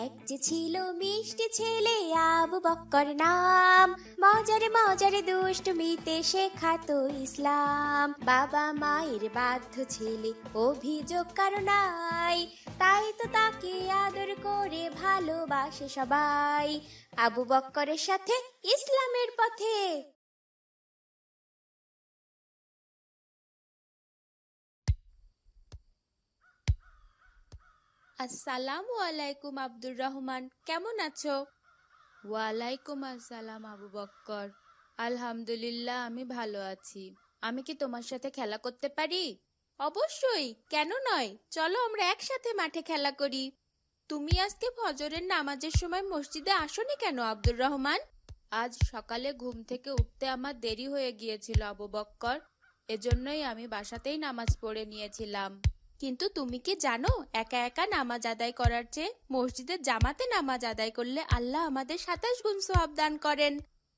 এক যে ছিল মিষ্টি ছেলে আবু বক্কর নাম, মজারে মজারে দুষ্টমিতে শেখাতো ইসলাম। বাবা মায়ের বাধ্য ছেলে, অভিযোগ কারো নাই, তাই তো তাকে আদর করে ভালোবাসে সবাই। আবু বক্করের সাথে ইসলামের পথে। আসসালামু আলাইকুম আব্দুর রহমান, কেমন আছো? ওয়ালাইকুম আসসালাম আবু বক্কর। আলহামদুলিল্লাহ, আমি ভালো আছি। আমি কি তোমার সাথে খেলা করতে পারি? অবশ্যই, কেন নয়, চলো আমরা একসাথে মাঠে খেলা করি। তুমি আজকে ফজরের নামাজের সময় মসজিদে আসোনি কেন আব্দুর রহমান? আজ সকালে ঘুম থেকে উঠতে আমার দেরি হয়ে গিয়েছিল আবু বক্কর, এজন্যই আমি বাসাতেই নামাজ পড়ে নিয়েছিলাম। কিন্তু তুমি কি জানো, একা একা নামাজ আদায় করার চেয়ে মসজিদের জামাতে নামাজ আদায় করলে আল্লাহ আমাদের 27 গুণ সওয়াব দান করেন।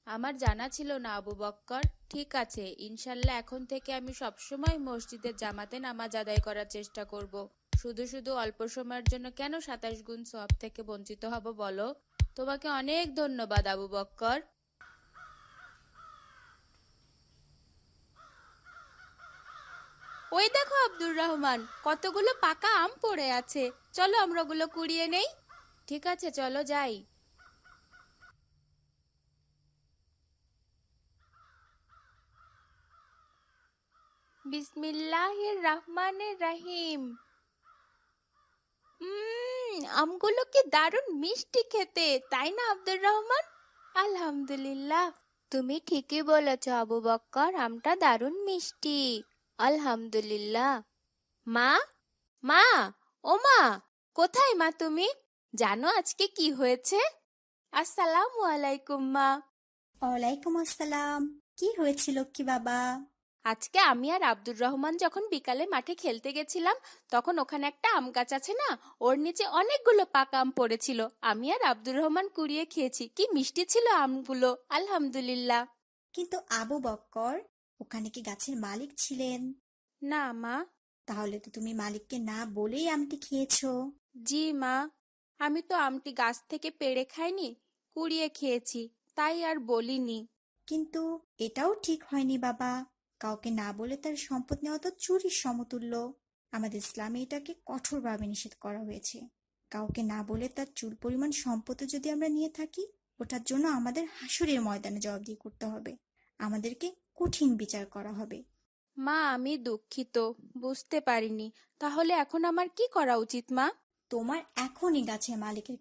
আমার জানা ছিল না আবু বক্কর। ঠিক আছে, ইনশাল্লাহ এখন থেকে আমি সবসময় মসজিদের জামাতে নামাজ আদায় করার চেষ্টা করব। শুধু শুধু অল্প সময়ের জন্য কেন 27 গুণ সওয়াব থেকে বঞ্চিত হব বলো? তোমাকে অনেক ধন্যবাদ আবু বক্কর। ওই দেখো আব্দুর রহমান, কতগুলো পাকা আম পড়ে আছে, চলো আমরা ওগুলো কুড়িয়ে নেই। ঠিক আছে, চলো যাই। বিসমিল্লাহির রহমানির রহিম। আমগুলো কি দারুণ মিষ্টি খেতে, তাই না আব্দুর রহমান? আলহামদুলিল্লাহ, তুমি ঠিকই বলেছ আবু বক্কর, আমটা দারুণ মিষ্টি। আলহামদুলিল্লাহ। মা, মা, ও মা, কোথায় মা তুমি? জানো আজকে কি হয়েছে? আসসালামু আলাইকুম মা। ওয়ালাইকুম আসসালাম। কি হয়েছিল কি বাবা? আজকে আমি আর আব্দুর রহমান যখন বিকালে মাঠে খেলতে গেছিলাম, তখন ওখানে একটা আম গাছ আছে না, ওর নিচে অনেকগুলো পাকা আম পড়েছিল। আমি আর আব্দুর রহমান কুড়িয়ে খেয়েছি, কি মিষ্টি ছিল আমগুলো, আলহামদুলিল্লাহ। কিন্তু আবু বক্কর, ওখানে কি গাছের মালিক ছিলেন? না মা। তাহলে তো তুমি মালিককে না বলেই আমটি খেয়েছো। জি মা, আমি তো আমটি গাছ থেকে পেড়ে খাইনি, কুড়িয়ে খেয়েছি, তাই আর বলিনি। কিন্তু এটাও ঠিক হয়নি বাবা। কাউকে না বলে তার সম্পদ নেওয়া তো চুরির সমতুল্য। আমাদের ইসলামে এটাকে কঠোরভাবে নিষেধ করা হয়েছে। কাউকে না বলে তার চুল পরিমাণ সম্পদও যদি আমরা নিয়ে থাকি, ওটার জন্য আমাদের হাসরের ময়দানে জবাবদিহি করতে হবে। আমাদেরকে কঠিন বিচার করা হবে। মা, আমি দুঃখিত, বুঝতে পারিনি। তাহলে এখন আমার কি করা উচিত মা? তোমার এখনই গাছের মালিকের